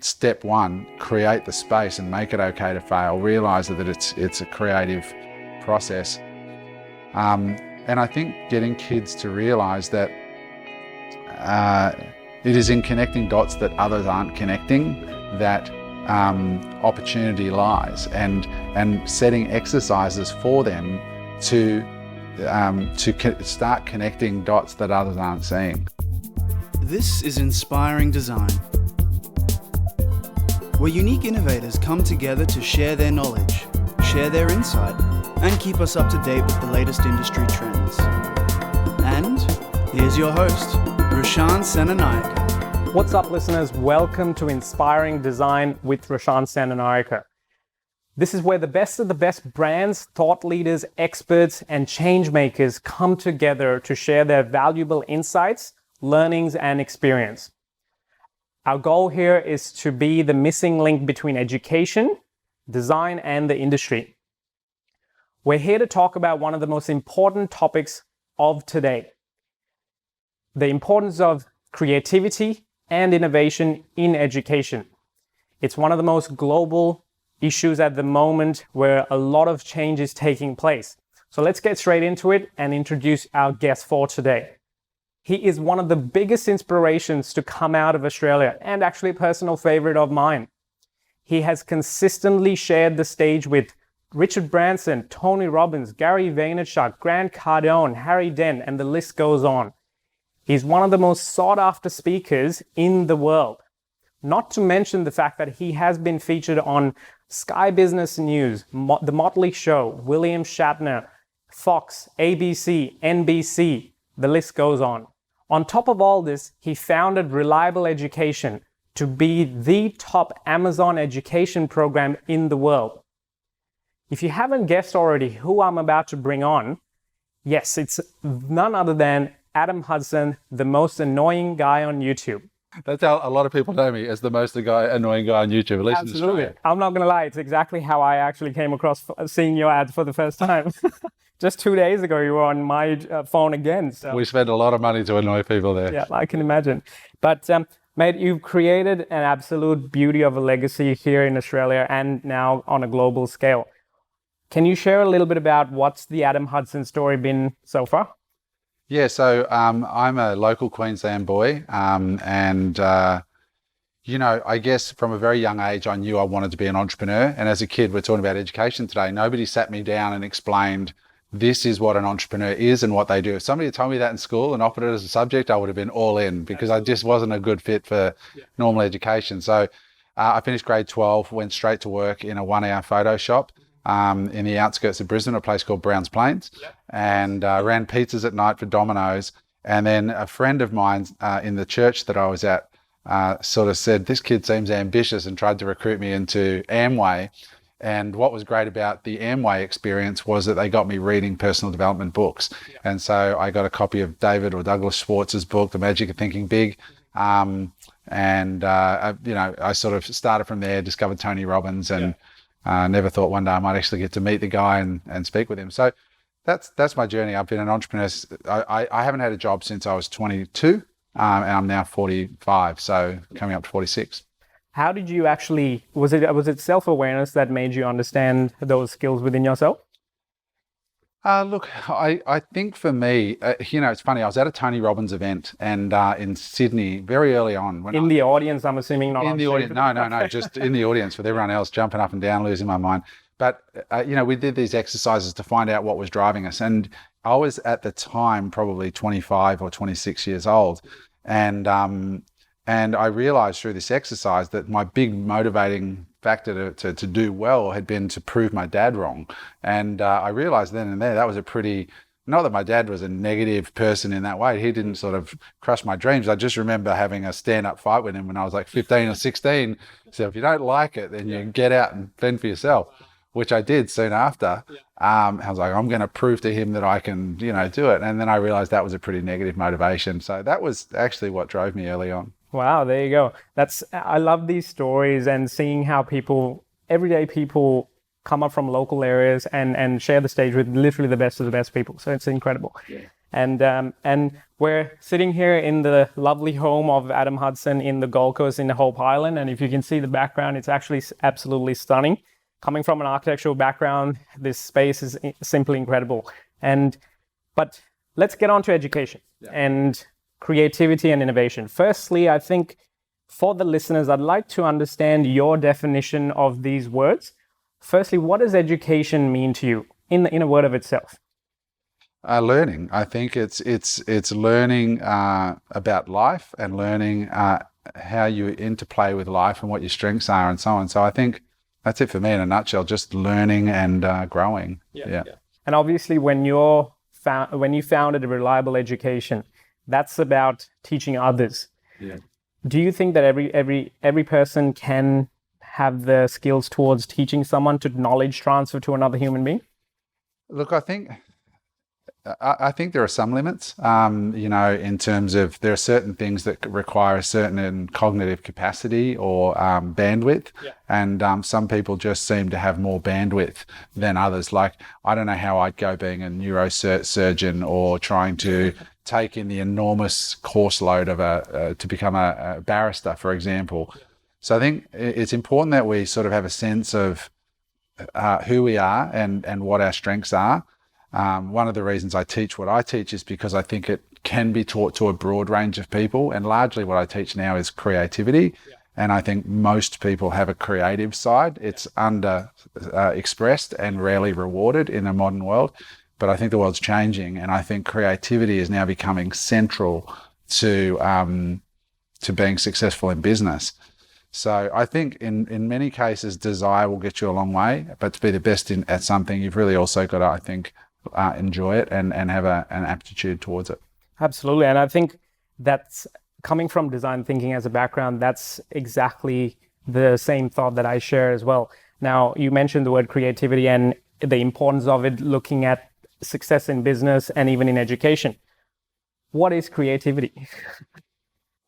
Step one, create the space and make it okay to fail. Realize that it's a creative process. And I think getting kids to realize that it is in connecting dots that others aren't connecting that opportunity lies, and setting exercises for them to start connecting dots that others aren't seeing. This is Inspiring Design, where unique innovators come together to share their knowledge, share their insight, and keep us up to date with the latest industry trends. And here's your host, Rashan Senanayake. What's up, listeners? Welcome to Inspiring Design with Rashan Senanayake. This is where the best of the best brands, thought leaders, experts, and change makers come together to share their valuable insights, learnings, and experience. Our goal here is to be the missing link between education, design, and the industry. We're here to talk about one of the most important topics of today: the importance of creativity and innovation in education. It's one of the most global issues at the moment where a lot of change is taking place. So let's get straight into it and introduce our guest for today. He is one of the biggest inspirations to come out of Australia, and actually a personal favorite of mine. He has consistently shared the stage with Richard Branson, Tony Robbins, Gary Vaynerchuk, Grant Cardone, Harry Dent, and the list goes on. He's one of the most sought after speakers in the world. Not to mention the fact that he has been featured on Sky Business News, The Motley Show, William Shatner, Fox, ABC, NBC, the list goes on. On top of all this, he founded Reliable Education to be the top Amazon education program in the world. If you haven't guessed already who I'm about to bring on, yes, it's none other than Adam Hudson, the most annoying guy on YouTube. That's how a lot of people know me, as the most annoying guy on YouTube, at least in Australia. I'm not going to lie, it's exactly how I actually came across seeing your ads for the first time. Just 2 days ago, you were on my phone again. So. We spend a lot of money to annoy people there. Yeah, I can imagine. But mate, you've created an absolute beauty of a legacy here in Australia and now on a global scale. Can you share a little bit about what's the Adam Hudson story been so far? Yeah, so I'm a local Queensland boy, I guess from a very young age, I knew I wanted to be an entrepreneur. And as a kid, we're talking about education today, nobody sat me down and explained, this is what an entrepreneur is and what they do. If somebody had told me that in school and offered it as a subject, I would have been all in, because I just wasn't a good fit for normal education. So I finished grade 12, went straight to work in a 1-hour photo shop in the outskirts of Brisbane, a place called Browns Plains, and ran pizzas at night for Domino's. And then a friend of mine in the church that I was at sort of said, this kid seems ambitious, and tried to recruit me into Amway. And what was great about the Amway experience was that they got me reading personal development books. And so I got a copy of David or Douglas Schwartz's book, The Magic of Thinking Big. I sort of started from there, discovered Tony Robbins, and never thought one day I might actually get to meet the guy and speak with him. So that's my journey. I've been an entrepreneur. I haven't had a job since I was 22, and I'm now 45, so coming up to 46. How did you actually, was it self-awareness that made you understand those skills within yourself? Look, I think for me, it's funny, I was at a Tony Robbins event and in Sydney very early on. In the audience, I'm assuming, not in the audience. No, just in the audience with everyone else jumping up and down, losing my mind. But, we did these exercises to find out what was driving us. And I was at the time probably 25 or 26 years old. And I realized through this exercise that my big motivating factor to do well had been to prove my dad wrong. And I realized then and there that was a pretty, not that my dad was a negative person in that way. He didn't sort of crush my dreams. I just remember having a stand-up fight with him when I was like 15 or 16. So if you don't like it, then you get out and fend for yourself, which I did soon after. I was like, I'm going to prove to him that I can, do it. And then I realized that was a pretty negative motivation. So that was actually what drove me early on. Wow, there you go. I love these stories and seeing how everyday people come up from local areas and share the stage with literally the best of the best people. So it's incredible. Yeah. And we're sitting here in the lovely home of Adam Hudson in the Gold Coast in Hope Island. And if you can see the background, it's actually absolutely stunning. Coming from an architectural background, this space is simply incredible. But let's get on to education and creativity and innovation. Firstly, I think for the listeners, I'd like to understand your definition of these words. Firstly, what does education mean to you in a word of itself? Learning. I think it's learning about life and learning how you interplay with life and what your strengths are and so on. So I think that's it for me in a nutshell, just learning and growing. Yeah. And obviously when you founded a Reliable Education, that's about teaching others. Yeah. Do you think that every person can have the skills towards teaching someone to knowledge transfer to another human being? Look, I think there are some limits, in terms of there are certain things that require a certain cognitive capacity or bandwidth. And some people just seem to have more bandwidth than others. Like, I don't know how I'd go being a neurosurgeon or trying to take in the enormous course load of to become a barrister, for example. So I think it's important that we sort of have a sense of who we are and what our strengths are. One of the reasons I teach what I teach is because I think it can be taught to a broad range of people, and largely what I teach now is creativity. And I think most people have a creative side. It's under expressed and rarely rewarded in a modern world, but I think the world's changing, and I think creativity is now becoming central to being successful in business. So I think in many cases, desire will get you a long way, but to be the best at something, you've really also got to, I think, enjoy it and have an aptitude towards it. Absolutely. And I think that's coming from design thinking as a background, that's exactly the same thought that I share as well. Now, you mentioned the word creativity and the importance of it, looking at success in business and even in education. What is creativity?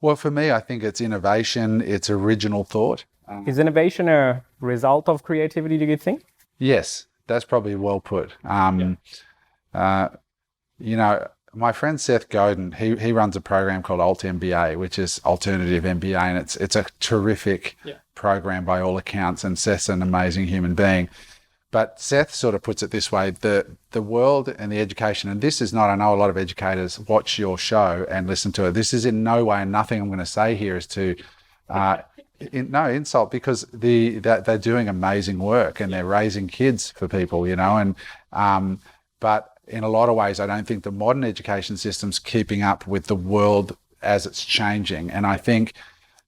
Well, for me, I think it's innovation, it's original thought. Is innovation a result of creativity, do you think? Yes, that's probably well put. My friend Seth Godin, he runs a program called Alt MBA, which is Alternative MBA, and it's a terrific program by all accounts, and Seth's an amazing human being. But Seth sort of puts it this way, the world and the education, and this is not, I know a lot of educators watch your show and listen to it. This is in no way, nothing I'm going to say here is to no insult, because they're doing amazing work and they're raising kids for people, but in a lot of ways, I don't think the modern education system's keeping up with the world as it's changing. And I think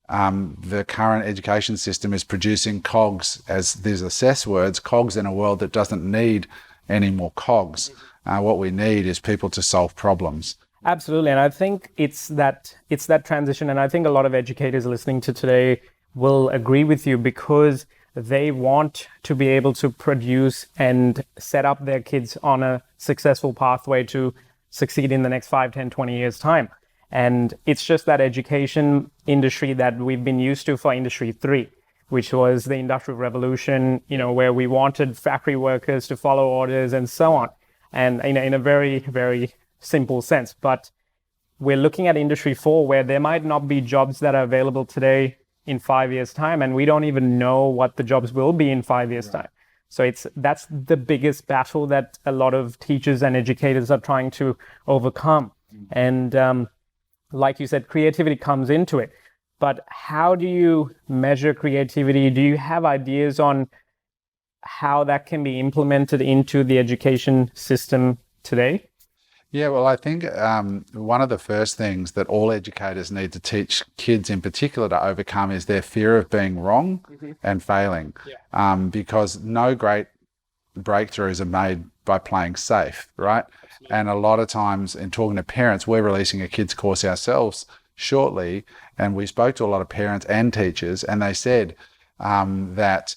the current education system is producing cogs, as these assess words, cogs in a world that doesn't need any more cogs. What we need is people to solve problems. Absolutely. And I think it's that transition. And I think a lot of educators listening to today will agree with you, because they want to be able to produce and set up their kids on a successful pathway to succeed in the next 5, 10, 20 years' time. And it's just that education industry that we've been used to for Industry 3, which was the Industrial Revolution, where we wanted factory workers to follow orders and so on. And in a very, very simple sense. But we're looking at Industry 4, where there might not be jobs that are available today in 5 years' time, and we don't even know what the jobs will be in 5 years' time. So that's the biggest battle that a lot of teachers and educators are trying to overcome. And like you said, creativity comes into it. But how do you measure creativity? Do you have ideas on how that can be implemented into the education system today? Yeah, well, I think one of the first things that all educators need to teach kids in particular to overcome is their fear of being wrong and failing. Because no great breakthroughs are made by playing safe, right? Absolutely. And a lot of times in talking to parents, we're releasing a kids course ourselves shortly, and we spoke to a lot of parents and teachers, and they said that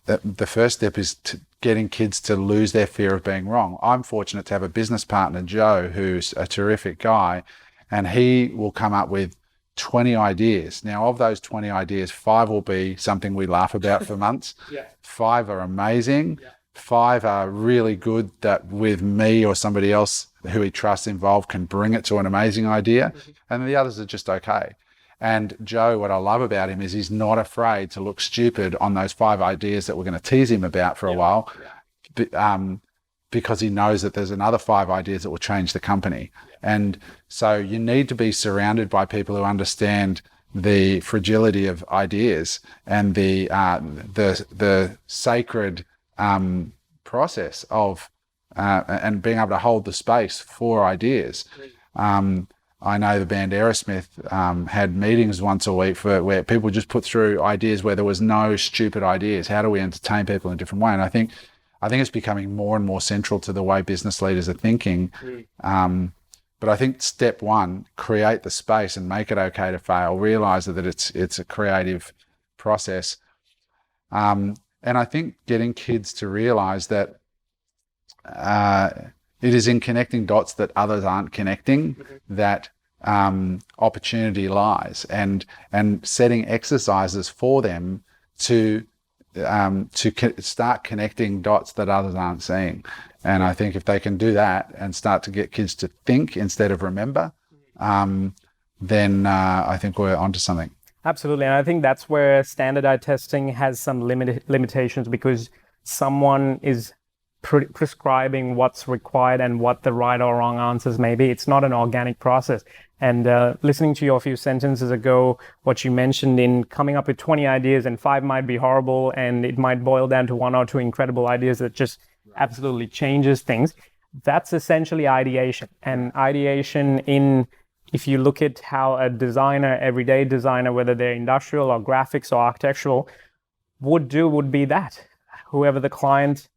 the first step is getting kids to lose their fear of being wrong. I'm fortunate to have a business partner, Joe, who's a terrific guy, and he will come up with 20 ideas. Now, of those 20 ideas, 5 will be something we laugh about for months. 5 are amazing. 5 are really good that with me or somebody else who he trusts involved can bring it to an amazing idea. And the others are just okay. And Joe, what I love about him is he's not afraid to look stupid on those 5 ideas that we're going to tease him about for a while, because he knows that there's another 5 ideas that will change the company. And so you need to be surrounded by people who understand the fragility of ideas and the sacred process of and being able to hold the space for ideas. I know the band Aerosmith had meetings once a week where people just put through ideas where there was no stupid ideas. How do we entertain people in a different way? And I think it's becoming more and more central to the way business leaders are thinking. But I think step 1, create the space and make it okay to fail. Realize that it's a creative process. And I think getting kids to realize that it is in connecting dots that others aren't connecting that opportunity lies, and setting exercises for them to start connecting dots that others aren't seeing. And I think if they can do that and start to get kids to think instead of remember, then I think we're onto something. Absolutely. And I think that's where standardized testing has some limitations, because someone is prescribing what's required and what the right or wrong answers may be. It's not an organic process. And listening to your few sentences ago, what you mentioned in coming up with 20 ideas and 5 might be horrible, and it might boil down to 1 or 2 incredible ideas that just absolutely changes things. That's essentially ideation. And ideation, if you look at how a designer, everyday designer, whether they're industrial or graphics or architectural, would be that. Whoever the client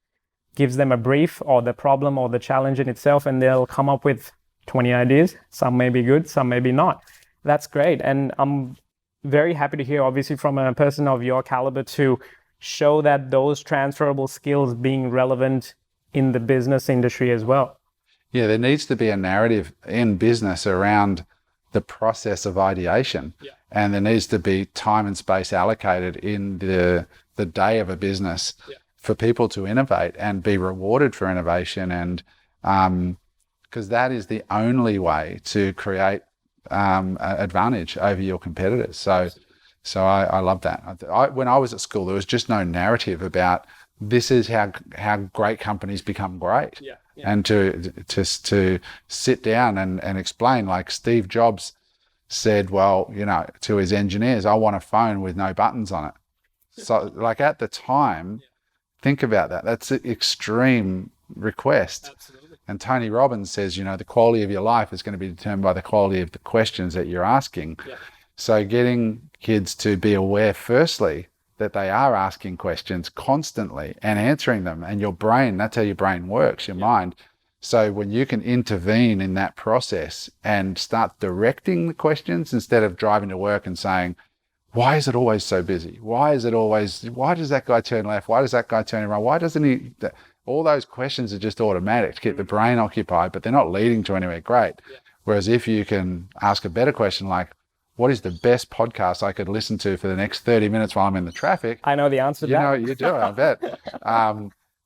gives them a brief or the problem or the challenge in itself, and they'll come up with 20 ideas. Some may be good, some may be not. That's great. And I'm very happy to hear, obviously, from a person of your caliber, to show that those transferable skills being relevant in the business industry as well. Yeah, there needs to be a narrative in business around the process of ideation. And there needs to be time and space allocated in the day of a business for people to innovate and be rewarded for innovation. And because that is the only way to create advantage over your competitors. So I love that. When I was at school, there was just no narrative about this is how great companies become great. And to sit down and explain, like Steve Jobs said, well, to his engineers, I want a phone with no buttons on it. So like at the time, think about that. That's an extreme request. Absolutely. And Tony Robbins says, the quality of your life is going to be determined by the quality of the questions that you're asking. So getting kids to be aware, firstly, that they are asking questions constantly and answering them. And your brain, that's how your brain works, your mind. So when you can intervene in that process and start directing the questions instead of driving to work and saying, why is it always so busy? Why does that guy turn left? Why does that guy turn right? Why doesn't he? All those questions are just automatic to keep the brain occupied, but they're not leading to anywhere great. Whereas if you can ask a better question like, what is the best podcast I could listen to for the next 30 minutes while I'm in the traffic? I know the answer to that. You do, I bet.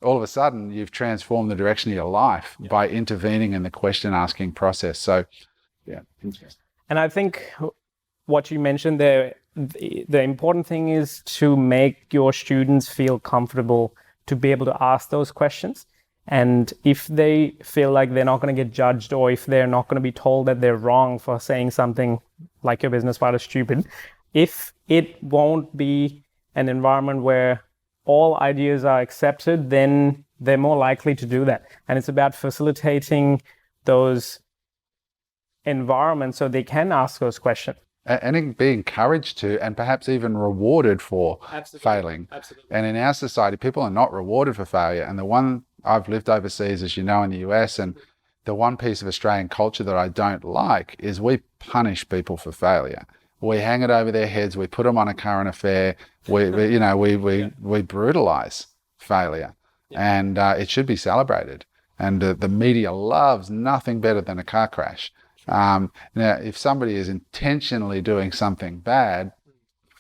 All of a sudden, you've transformed the direction of your life by intervening in the question-asking process. So, interesting. And I think what you mentioned there, the important thing is to make your students feel comfortable to be able to ask those questions. And if they feel like they're not going to get judged, or if they're not going to be told that they're wrong for saying something like your business part is stupid, if it won't be an environment where all ideas are accepted, then they're more likely to do that. And it's about facilitating those environments so they can ask those questions. And be encouraged to, and perhaps even rewarded for failing. Absolutely. And in our society, people are not rewarded for failure. And the one, I've lived overseas, as you know, in the US, and the one piece of Australian culture that I don't like is we punish people for failure. We hang it over their heads. We put them on a current affair. We brutalize failure, and it should be celebrated. And the media loves nothing better than a car crash. Now, if somebody is intentionally doing something bad,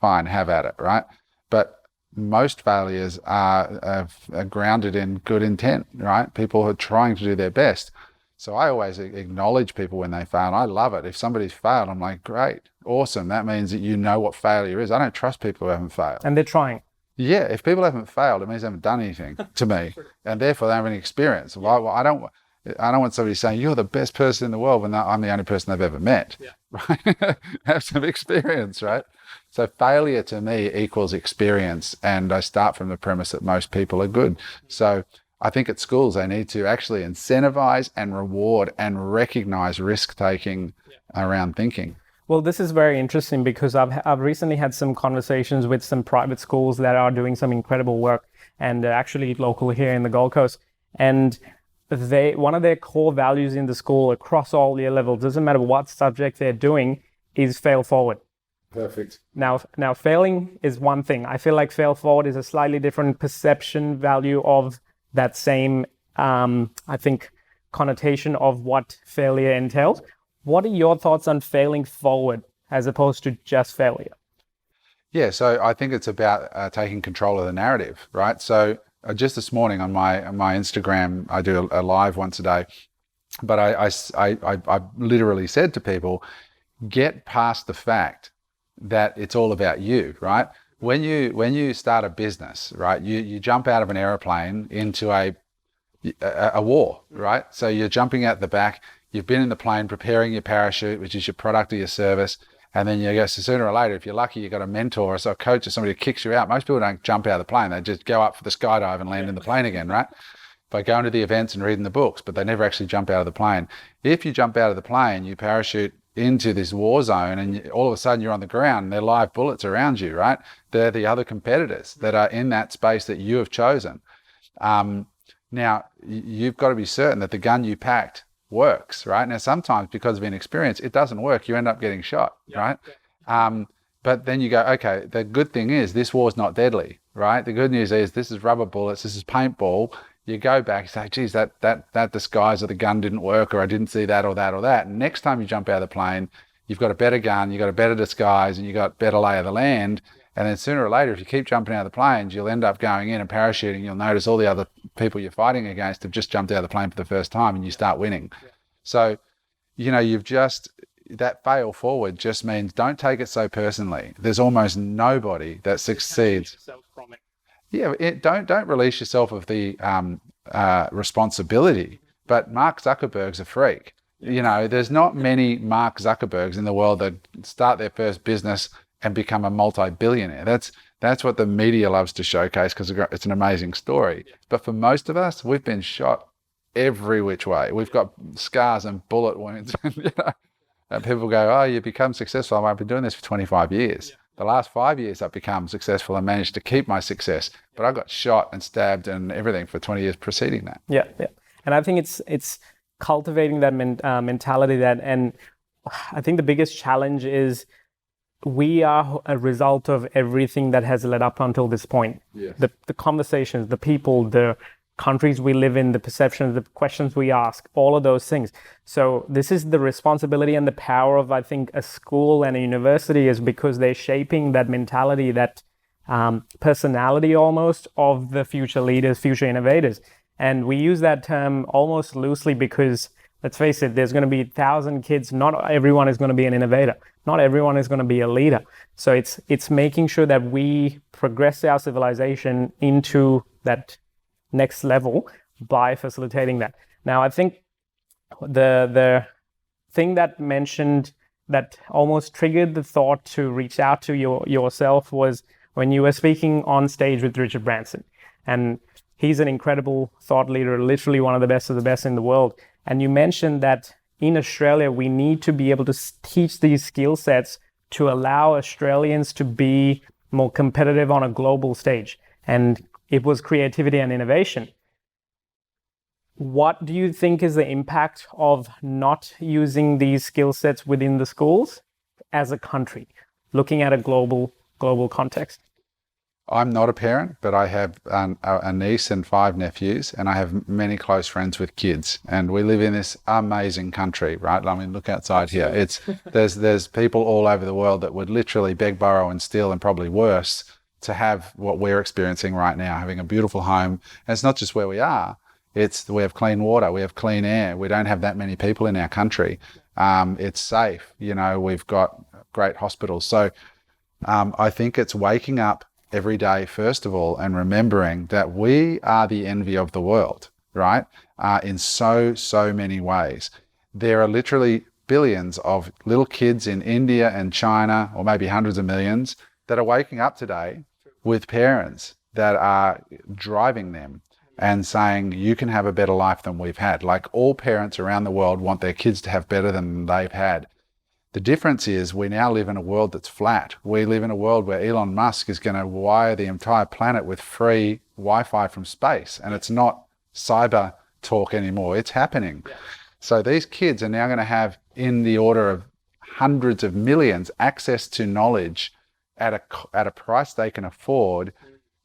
fine, have at it, right? But most failures are grounded in good intent, right? People are trying to do their best. So I always acknowledge people when they fail. I love it. If somebody's failed, I'm like, great, awesome. That means that you know what failure is. I don't trust people who haven't failed. And they're trying. Yeah, if people haven't failed, it means they haven't done anything to me, and therefore they don't have any experience. Well, I don't want somebody saying you're the best person in the world when I'm the only person they've ever met. Yeah. Right? Have some experience, right? So failure to me equals experience, and I start from the premise that most people are good. So I think at schools they need to actually incentivize and reward and recognize risk taking around thinking. Well, this is very interesting because I've recently had some conversations with some private schools that are doing some incredible work, and actually local here in the Gold Coast. And one of their core values in the school across all year levels, doesn't matter what subject they're doing, is fail forward. Perfect. Now failing is one thing. I feel like fail forward is a slightly different perception value of that same, I think, connotation of what failure entails. What are your thoughts on failing forward as opposed to just failure? Yeah, so I think it's about taking control of the narrative, right? So just this morning on my Instagram, I do a live once a day, but I literally said to people, get past the fact that it's all about you, right? When you start a business, right, you jump out of an airplane into a war, right? So you're jumping out the back. You've been in the plane preparing your parachute, which is your product or your service. And then you go, so sooner or later, if you're lucky, you've got a mentor or a coach or somebody who kicks you out. Most people don't jump out of the plane. They just go up for the skydive and land in the plane again, right? By going to the events and reading the books, but they never actually jump out of the plane. If you jump out of the plane, you parachute into this war zone and all of a sudden you're on the ground and there are live bullets around you, right? They're the other competitors that are in that space that you have chosen. Now, you've got to be certain that the gun you packed works, right? Now, sometimes because of inexperience, it doesn't work. You end up getting shot, right? But then you go, okay, the good thing is this war's not deadly, right? The good news is this is rubber bullets, this is paintball. You go back and say, geez, that disguise of the gun didn't work, or I didn't see that or that or that. And next time you jump out of the plane, you've got a better gun, you've got a better disguise, and you've got better lay of the land. And then sooner or later, if you keep jumping out of the planes, you'll end up going in and parachuting. You'll notice all the other people you're fighting against have just jumped out of the plane for the first time and you start winning. So, that fail forward just means don't take it so personally. There's almost nobody that succeeds. Yeah, don't release yourself of the responsibility. But Mark Zuckerberg's a freak. There's not many Mark Zuckerbergs in the world that start their first business and become a multi-billionaire. That's what the media loves to showcase because it's an amazing story. But for most of us, we've been shot every which way. We've got scars and bullet wounds. And people go, oh, you become successful. I've been doing this for 25 years. Yeah. The last 5 years I've become successful and managed to keep my success. But I got shot and stabbed and everything for 20 years preceding that. Yeah. And I think it's cultivating that mentality and I think the biggest challenge is we are a result of everything that has led up until this point. Yes. The conversations, the people, the countries we live in, the perceptions, the questions we ask, all of those things. So this is the responsibility and the power of, I think, a school and a university is because they're shaping that mentality, that personality almost of the future leaders, future innovators. And we use that term almost loosely because, let's face it, there's going to be 1,000 kids. Not everyone is going to be an innovator. Not everyone is going to be a leader. So it's making sure that we progress our civilization into that next level by facilitating that. Now, I think the thing that mentioned that almost triggered the thought to reach out to yourself was when you were speaking on stage with Richard Branson. And he's an incredible thought leader, literally one of the best in the world. And you mentioned that in Australia, we need to be able to teach these skill sets to allow Australians to be more competitive on a global stage. And it was creativity and innovation. What do you think is the impact of not using these skill sets within the schools as a country, looking at a global context? I'm not a parent, but I have a niece and 5 nephews, and I have many close friends with kids. And we live in this amazing country, right? I mean, look outside here. There's people all over the world that would literally beg, borrow, and steal, and probably worse, to have what we're experiencing right now, having a beautiful home. And it's not just where we are, we have clean water, we have clean air, we don't have that many people in our country. It's safe, we've got great hospitals. So I think it's waking up every day, first of all, and remembering that we are the envy of the world, right? In so many ways. There are literally billions of little kids in India and China, or maybe hundreds of millions, that are waking up today with parents that are driving them and saying, you can have a better life than we've had. Like, all parents around the world want their kids to have better than they've had. The difference is we now live in a world that's flat. We live in a world where Elon Musk is going to wire the entire planet with free Wi-Fi from space. And it's not cyber talk anymore. It's happening. Yeah. So these kids are now going to have, in the order of hundreds of millions, access to knowledge at a price they can afford.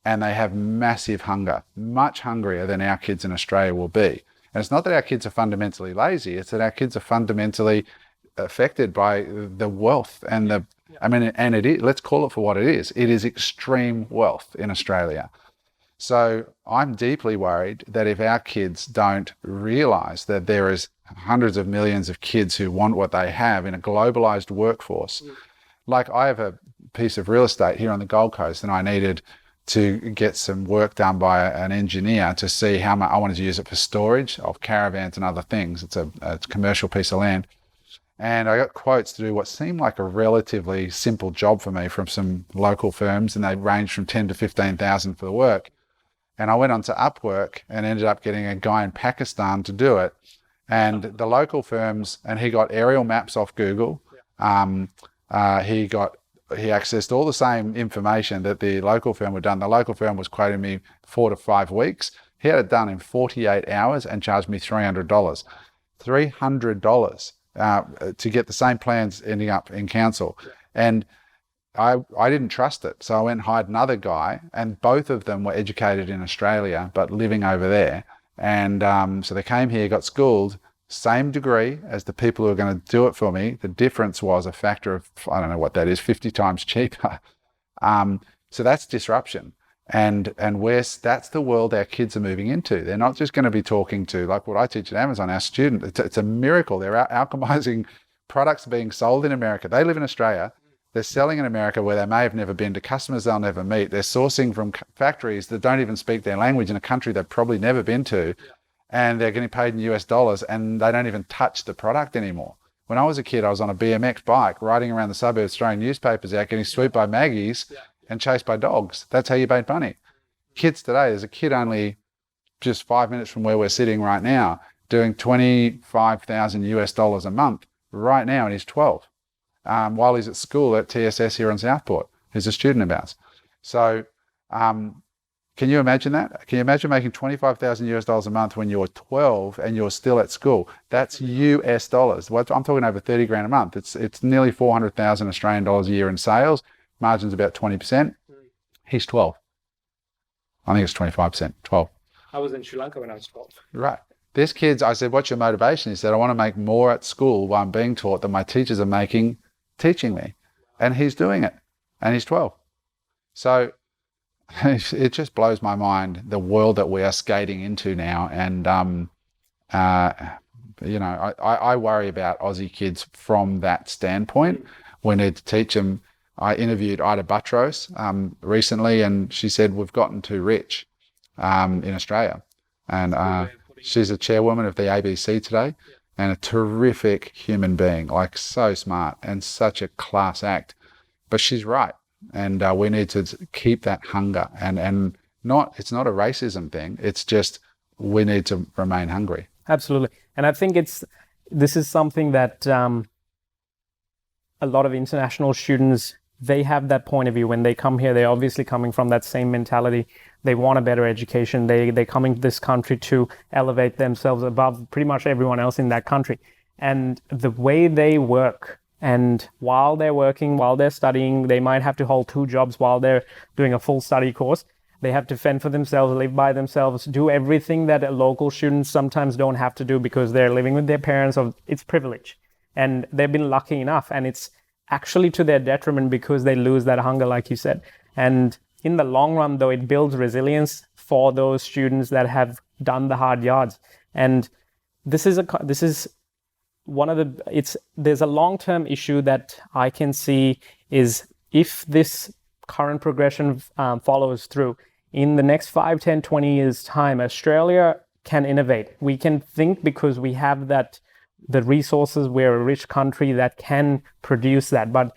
And they have massive hunger, much hungrier than our kids in Australia will be. And it's not that our kids are fundamentally lazy. It's that our kids are fundamentally affected by the wealth and let's call it for what it is. It is extreme wealth in Australia. So I'm deeply worried that if our kids don't realize that there is hundreds of millions of kids who want what they have in a globalized workforce, like I have a piece of real estate here on the Gold Coast and I needed to get some work done by an engineer to see how much I wanted to use it for storage of caravans and other things. It's a commercial piece of land. And I got quotes to do what seemed like a relatively simple job for me from some local firms, and they ranged from 10 to 15,000 for the work. And I went on to Upwork and ended up getting a guy in Pakistan to do it. And the local firms, and he got aerial maps off Google. He accessed all the same information that the local firm had done. The local firm was quoting me 4 to 5 weeks. He had it done in 48 hours and charged me $300. $300 to get the same plans ending up in council. And I didn't trust it. So I went and hired another guy, and both of them were educated in Australia, but living over there. And so they came here, got schooled, same degree as the people who are going to do it for me. The difference was a factor of, I don't know what that is, 50 times cheaper. So that's disruption. And that's the world our kids are moving into. They're not just going to be talking to, like what I teach at Amazon, our student. It's a miracle. They're alchemizing products being sold in America. They live in Australia. They're selling in America where they may have never been, to customers they'll never meet. They're sourcing from factories that don't even speak their language in a country they've probably never been to. And they're getting paid in US dollars, and they don't even touch the product anymore. When I was a kid, I was on a BMX bike riding around the suburbs, throwing newspapers out, getting swooped by Maggies and chased by dogs. That's how you made money. Kids today, there's a kid only just 5 minutes from where we're sitting right now doing 25,000 US dollars a month right now, and he's 12. While he's at school at TSS here on Southport, who's a student of ours. So can you imagine that? Can you imagine making 25,000 US dollars a month when you're 12 and you're still at school? That's US dollars. I'm talking over 30 grand a month. It's nearly 400,000 Australian dollars a year in sales. Margin's about 20%. He's 12. I think it's 25%, 12. I was in Sri Lanka when I was 12. Right. This kid's, I said, what's your motivation? He said, I want to make more at school while I'm being taught than my teachers are making teaching me. And he's doing it. And he's 12. So it just blows my mind, the world that we are skating into now. And, I worry about Aussie kids from that standpoint. We need to teach them. I interviewed Ida Buttrose recently, and she said, we've gotten too rich in Australia. And she's a chairwoman of the ABC today, and a terrific human being, like so smart and such a class act. But she's right. And we need to keep that hunger, and it's not a racism thing. It's just, we need to remain hungry. Absolutely. And I think this is something that a lot of international students, they have that point of view. When they come here, they're obviously coming from that same mentality. They want a better education. They're coming to this country to elevate themselves above pretty much everyone else in that country. And the way they work, and while they're working, while they're studying, they might have to hold 2 jobs while they're doing a full study course. They have to fend for themselves, live by themselves, do everything that local students sometimes don't have to do because they're living with their parents, or it's privilege. And they've been lucky enough, and it's actually to their detriment because they lose that hunger, like you said. And in the long run, though, it builds resilience for those students that have done the hard yards. And this is there's a long-term issue that I can see is if this current progression follows through, in the next 5, 10, 20 years time, Australia can innovate. We can think because we have the resources. We're a rich country that can produce that, but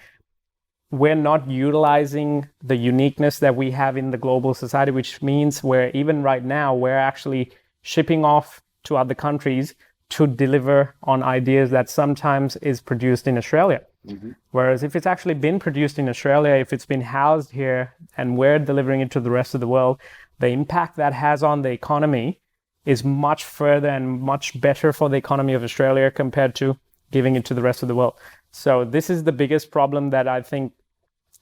we're not utilizing the uniqueness that we have in the global society, which means even right now, we're actually shipping off to other countries to deliver on ideas that sometimes is produced in Australia. Mm-hmm. Whereas if it's actually been produced in Australia, if it's been housed here and we're delivering it to the rest of the world, the impact that has on the economy is much further and much better for the economy of Australia compared to giving it to the rest of the world. So this is the biggest problem that I think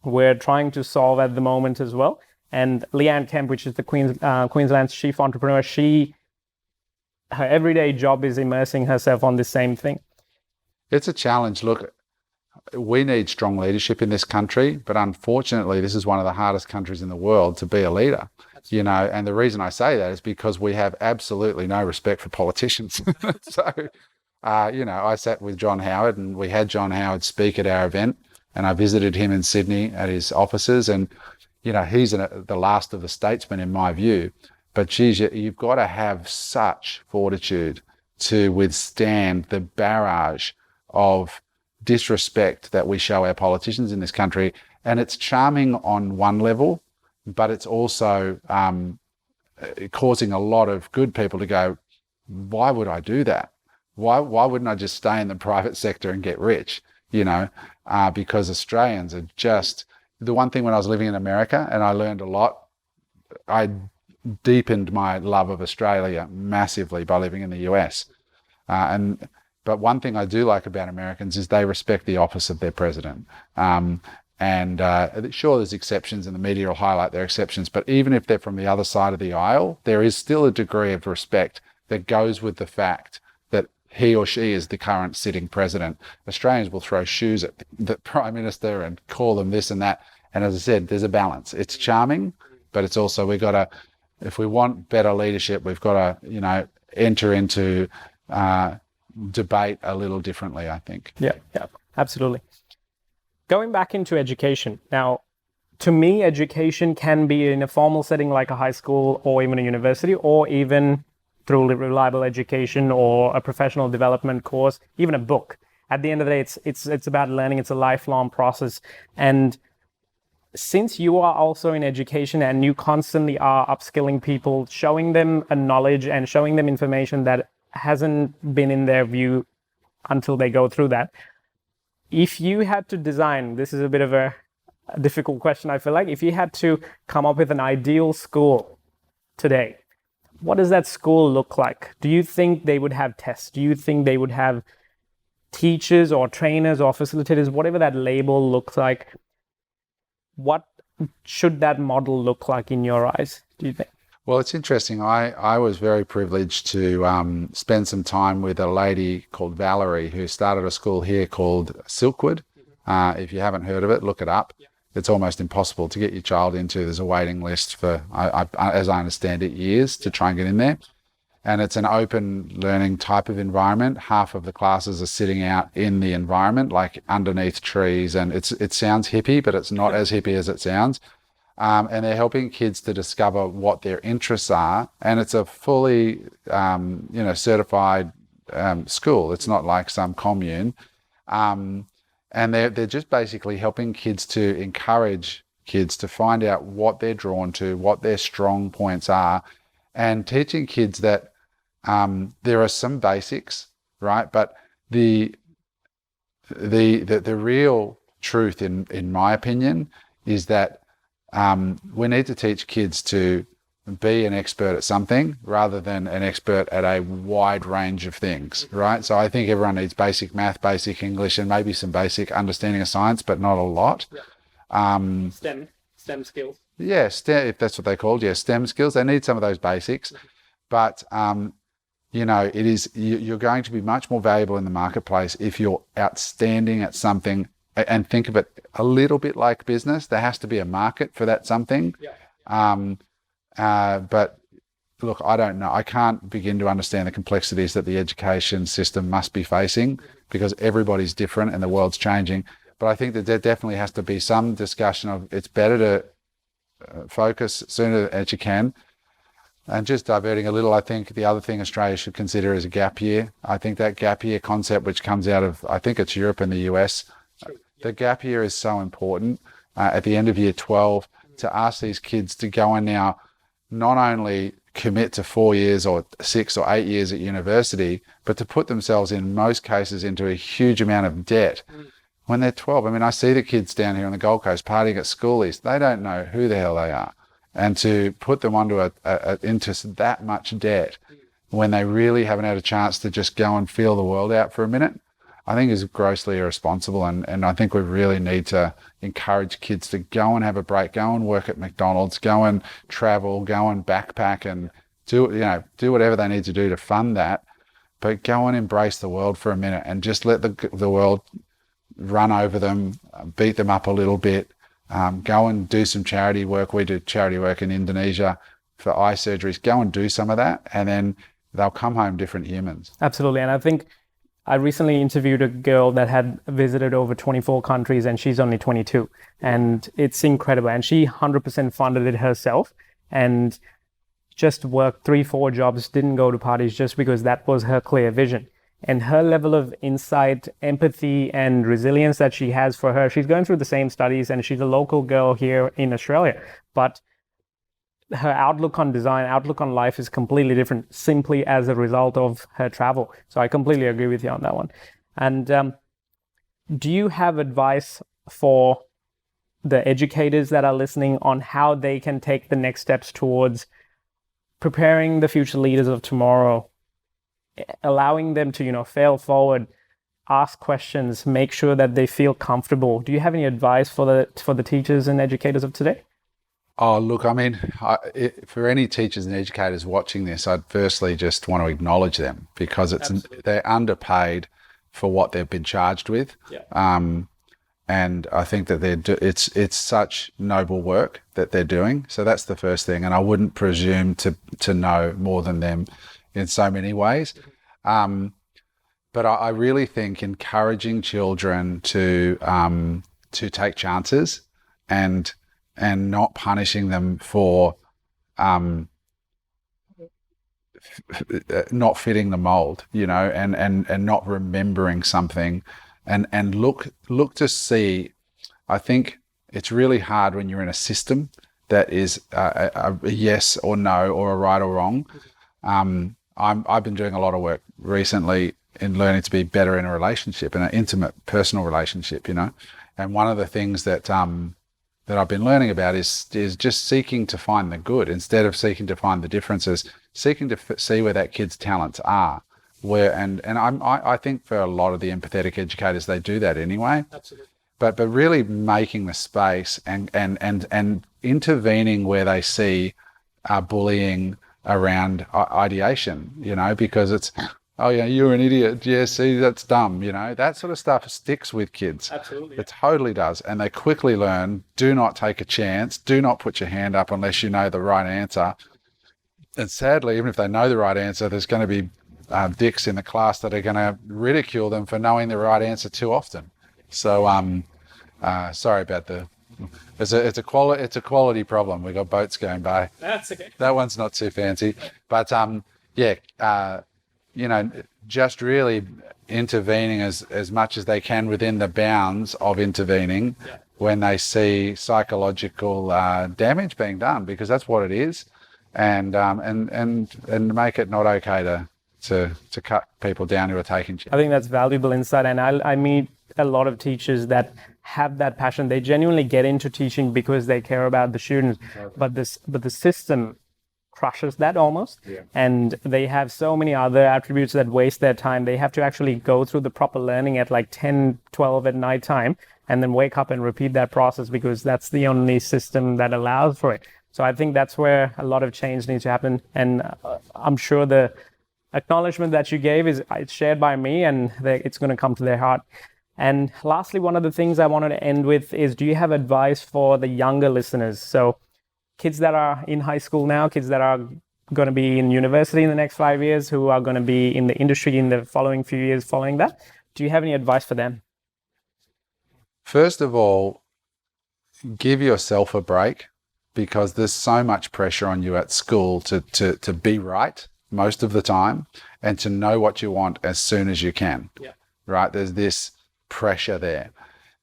we're trying to solve at the moment as well. And Leanne Kemp, which is the Queensland's chief entrepreneur, her everyday job is immersing herself on the same thing. It's a challenge. Look, we need strong leadership in this country, but unfortunately, this is one of the hardest countries in the world to be a leader. You know, and the reason I say that is because we have absolutely no respect for politicians. So, I sat with John Howard, and we had John Howard speak at our event, and I visited him in Sydney at his offices, and he's the last of the statesmen in my view. But geez, you've got to have such fortitude to withstand the barrage of disrespect that we show our politicians in this country. And it's charming on one level, but it's also causing a lot of good people to go, why would I do that? Why wouldn't I just stay in the private sector and get rich? Because Australians are just, the one thing when I was living in America, and I learned a lot, I deepened my love of Australia massively by living in the US. But one thing I do like about Americans is they respect the office of their president. Sure, there's exceptions, and the media will highlight their exceptions, but even if they're from the other side of the aisle, there is still a degree of respect that goes with the fact that he or she is the current sitting president. Australians will throw shoes at the prime minister and call them this and that. And as I said, there's a balance. It's charming, but it's also, if we want better leadership, we've got to, enter into debate a little differently, I think. Yeah, absolutely. Going back into education. Now, to me, education can be in a formal setting like a high school or even a university, or even through reliable education or a professional development course, even a book. At the end of the day, it's about learning. It's a lifelong process. And since you are also in education and you constantly are upskilling people, showing them a knowledge and showing them information that hasn't been in their view until they go through that, if you had to design, this is a bit of a difficult question, I feel like, if you had to come up with an ideal school today, what does that school look like? Do you think they would have tests? Do you think they would have teachers or trainers or facilitators, whatever that label looks like? What should that model look like in your eyes, do you think? Well, it's interesting. I was very privileged to spend some time with a lady called Valerie who started a school here called Silkwood. If you haven't heard of it, look it up. It's almost impossible to get your child into. There's a waiting list for, as I understand it, years to try and get in there. And it's an open learning type of environment. Half of the classes are sitting out in the environment, like underneath trees. And it sounds hippie, but it's not as hippie as it sounds. And they're helping kids to discover what their interests are. And it's a fully, certified school. It's not like some commune. And they're just basically helping kids to encourage kids to find out what they're drawn to, what their strong points are, and teaching kids that there are some basics, right? But the real truth, in my opinion, is that we need to teach kids to be an expert at something rather than an expert at a wide range of things, right? So I think everyone needs basic math, basic English, and maybe some basic understanding of science, but not a lot. STEM skills. Yeah, if that's what they're called. Yeah, STEM skills. They need some of those basics, but it is, you're going to be much more valuable in the marketplace if you're outstanding at something and think of it a little bit like business. There has to be a market for that something. But look, I don't know. I can't begin to understand the complexities that the education system must be facing, because everybody's different and the world's changing. But I think that there definitely has to be some discussion of it's better to focus sooner as you can. And just diverting a little, I think the other thing Australia should consider is a gap year. I think that gap year concept, which comes out of, I think it's Europe and the US, the gap year is so important at the end of year 12 to ask these kids to go and now not only commit to 4 years or 6 or 8 years at university, but to put themselves in most cases into a huge amount of debt when they're 12. I mean, I see the kids down here on the Gold Coast partying at schoolies. They don't know who the hell they are. And to put them onto into that much debt when they really haven't had a chance to just go and feel the world out for a minute, I think is grossly irresponsible. And I think we really need to encourage kids to go and have a break, go and work at McDonald's, go and travel, go and backpack and do whatever they need to do to fund that. But go and embrace the world for a minute and just let the world run over them, beat them up a little bit. Go and do some charity work. We do charity work in Indonesia for eye surgeries. Go and do some of that, and then they'll come home different humans. Absolutely. And I think I recently interviewed a girl that had visited over 24 countries, and she's only 22. And it's incredible. And she 100% funded it herself and just worked 3-4 jobs, didn't go to parties, just because that was her clear vision. And her level of insight, empathy, and resilience that she has for her, she's going through the same studies, and she's a local girl here in Australia. But her outlook on design, outlook on life is completely different simply as a result of her travel. So I completely agree with you on that one. And do you have advice for the educators that are listening on how they can take the next steps towards preparing the future leaders of tomorrow, allowing them to, fail forward, ask questions, make sure that they feel comfortable? Do you have any advice for the teachers and educators of today? Oh, look, I mean, for any teachers and educators watching this, I'd firstly just want to acknowledge them, because they're underpaid for what they've been charged with. And I think that it's such noble work that they're doing. So that's the first thing. And I wouldn't presume to know more than them in so many ways. But I really think encouraging children to take chances and not punishing them for not fitting the mold, and not remembering something, and look to see. I think it's really hard when you're in a system that is a yes or no, or a right or wrong. I've been doing a lot of work recently in learning to be better in a relationship, in an intimate, personal relationship, And one of the things that I've been learning about is just seeking to find the good instead of seeking to find the differences, seeking to see where that kid's talents are. I think for a lot of the empathetic educators, they do that anyway. Absolutely. But really making the space and intervening where they see bullying around ideation, because it's, oh yeah, you're an idiot. Yeah, see, that's dumb. That sort of stuff sticks with kids. Absolutely. It totally does. And they quickly learn, do not take a chance. Do not put your hand up unless you know the right answer. And sadly, even if they know the right answer, there's going to be dicks in the class that are going to ridicule them for knowing the right answer too often. So, sorry about it's a quality problem. We've got boats going by. That's okay. That one's not too fancy. But, just really intervening as much as they can within the bounds of intervening when they see psychological damage being done, because that's what it is, and make it not okay to cut people down who are taking shit. I think that's valuable insight, and I meet a lot of teachers that have that passion. They genuinely get into teaching because they care about the students, but the system crushes that almost. And they have so many other attributes that waste their time. They have to actually go through the proper learning at like 10, 12 at night time, and then wake up and repeat that process, because that's the only system that allows for it. So I think that's where a lot of change needs to happen. And I'm sure the acknowledgement that you gave it's shared by me, and it's going to come to their heart. And lastly, one of the things I wanted to end with is, do you have advice for the younger listeners? So kids that are in high school now, kids that are going to be in university in the next 5 years, who are going to be in the industry in the following few years following that. Do you have any advice for them? First of all, give yourself a break, because there's so much pressure on you at school to be right most of the time and to know what you want as soon as you can. Yeah. Right? There's this pressure there.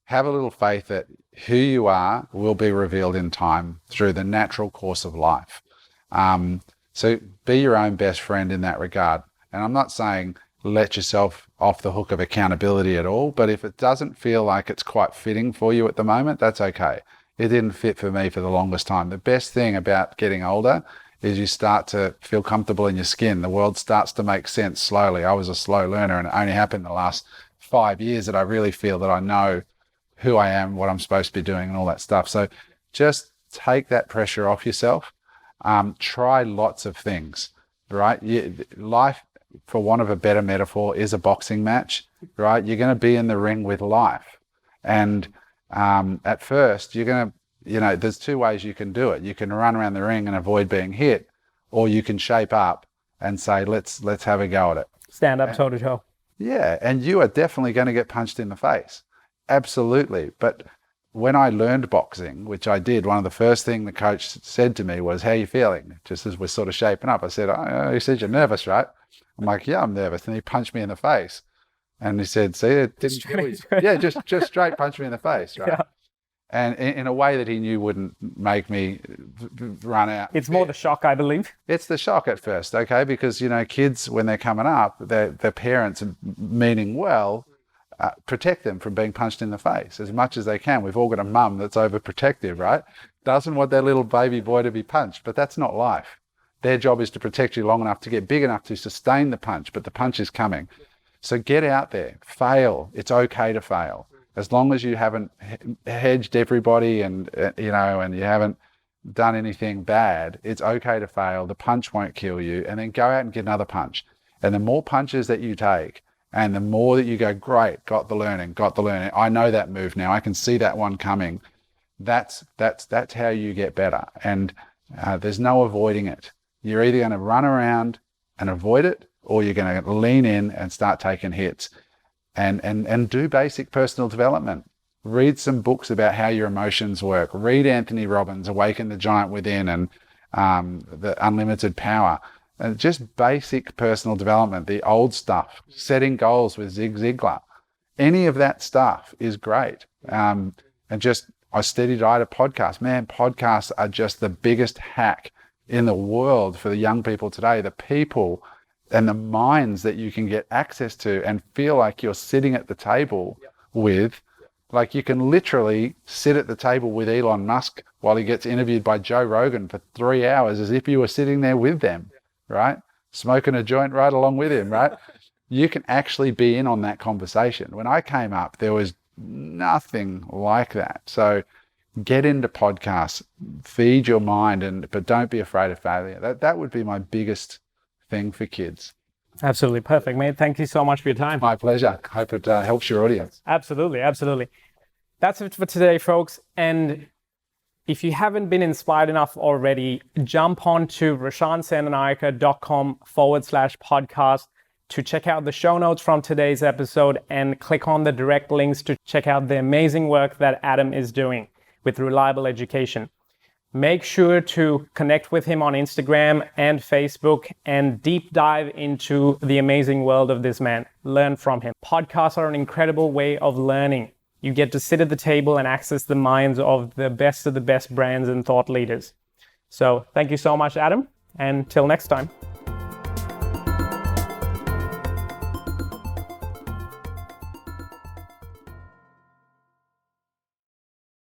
Have a little faith that who you are will be revealed in time through the natural course of life. So be your own best friend in that regard. And I'm not saying let yourself off the hook of accountability at all, but if it doesn't feel like it's quite fitting for you at the moment, that's okay. It didn't fit for me for the longest time. The best thing about getting older is you start to feel comfortable in your skin. The world starts to make sense slowly. I was a slow learner, and it only happened in the last 5 years that I really feel that I know who I am, what I'm supposed to be doing, and all that stuff. So just take that pressure off yourself. Try lots of things, right? Life, for want of a better metaphor, is a boxing match, right? You're going to be in the ring with life. And at first, you're going to, there's two ways you can do it. You can run around the ring and avoid being hit, or you can shape up and say, let's have a go at it. Stand up toe to toe. Yeah, and you are definitely going to get punched in the face. Absolutely. But when I learned boxing, which I did, one of the first things the coach said to me was, how are you feeling? Just as we're sort of shaping up. I said, oh, he said, you're nervous, right? I'm like, yeah, I'm nervous. And he punched me in the face. And he said, see, it didn't kill you. Yeah, just straight punch me in the face, right? Yeah. And in a way that he knew wouldn't make me run out. It's more the shock, I believe. It's the shock at first, okay? Because, kids, when they're coming up, their parents, meaning well, protect them from being punched in the face as much as they can. We've all got a mum that's overprotective, right? Doesn't want their little baby boy to be punched, but that's not life. Their job is to protect you long enough to get big enough to sustain the punch, but the punch is coming. So get out there, fail. It's okay to fail. As long as you haven't hedged everybody and you haven't done anything bad, it's okay to fail. The punch won't kill you. And then go out and get another punch. And the more punches that you take, and the more that you go, great, got the learning. I know that move now. I can see that one coming. That's how you get better. And there's no avoiding it. You're either going to run around and avoid it, or you're going to lean in and start taking hits. And do basic personal development. Read some books about how your emotions work. Read Anthony Robbins' Awaken the Giant Within and The Unlimited Power. And just basic personal development, the old stuff, setting goals with Zig Ziglar. Any of that stuff is great. I studied a podcast. Man, podcasts are just the biggest hack in the world for the young people today. The people and the minds that you can get access to and feel like you're sitting at the table with. Like you can literally sit at the table with Elon Musk while he gets interviewed by Joe Rogan for 3 hours as if you were sitting there with them, right? Smoking a joint right along with him, right? You can actually be in on that conversation. When I came up, there was nothing like that. So get into podcasts, feed your mind, but don't be afraid of failure. That would be my biggest thing for kids. Absolutely. Perfect, mate. Thank you so much for your time. My pleasure. Hope it helps your audience. Absolutely. That's it for today, folks. And if you haven't been inspired enough already, jump on to rashansenanayake.com/podcast to check out the show notes from today's episode and click on the direct links to check out the amazing work that Adam is doing with Reliable Education. Make sure to connect with him on Instagram and Facebook and deep dive into the amazing world of this man. Learn from him. Podcasts are an incredible way of learning. You get to sit at the table and access the minds of the best brands and thought leaders. So thank you so much, Adam. And till next time.